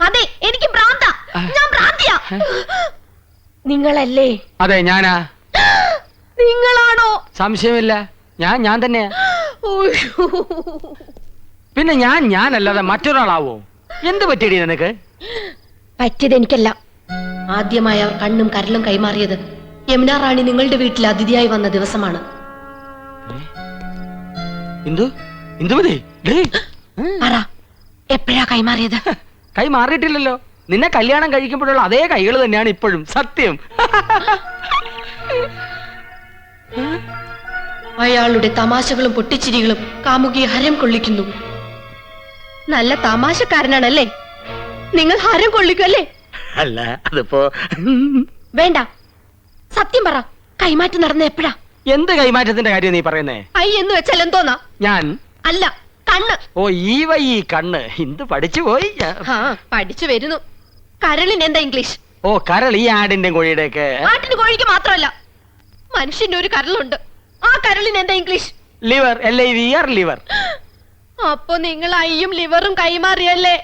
അതെ, എനിക്ക് ഭ്രാന്ത. ഞാൻ ഭ്രാന്തിയാ. നിങ്ങളല്ലേ? അതെ, ഞാനാ. നിങ്ങളാണോ? സംശയമില്ല, ഞാൻ തന്നെയാ. പിന്നെ ഞാനല്ലാതെ മറ്റൊരാളാവോ? എന്ത് പറ്റിയടി നിനക്ക്? പറ്റിയത് എനിക്കല്ല. ആദ്യമായി അവർ കണ്ണും കരലും കൈമാറിയത് യമുന റാണി നിങ്ങളുടെ വീട്ടിൽ അതിഥിയായി വന്ന ദിവസമാണ്. എപ്പോഴാ കൈമാറിയത്? കൈ മാറിയിട്ടില്ലല്ലോ. നിന്നെ കല്യാണം കഴിക്കുമ്പോഴുള്ള അതേ കൈകൾ തന്നെയാണ് ഇപ്പോഴും. സത്യം. അയാളുടെ തമാശകളും പൊട്ടിച്ചിരികളും കാമുകിയെ ഹരം കൊള്ളിക്കുന്നു. നല്ല തമാശക്കാരനാണല്ലേ? നിങ്ങൾ ഹരം കൊള്ളിക്കല്ലേ? അല്ല, അതിപ്പോ വേണ്ട, സത്യം പറ. കൈമാറ്റം നടന്ന എപ്പോഴാ? എന്ത് കൈമാറ്റത്തിന്റെ കാര്യം നീ പറയുന്നേ? ഐ എന്ന് വെച്ചാൽ എന്തോന്നാ? ഞാൻ അല്ല, കണ്ണ്. ഓ, ഈ കണ്ണ്. എന്ത് പഠിച്ചു പോയി? പഠിച്ചു വരുന്നു. കരളിന് എന്താ ഇംഗ്ലീഷ്? ഓ, കരൾ. ഈ ആടിന്റെ കോഴിയുടെ ഒക്കെ. ആട്ടിന് കോഴിക്ക് മാത്രമല്ല, മനുഷ്യന്റെ ഒരു കരളുണ്ട്. ആ കരളിന് എന്താ ഇംഗ്ലീഷ്? ലിവർ. LIVR, liver. അപ്പൊ നിങ്ങൾ അയ്യും ലിവറും കൈമാറിയല്ലേ?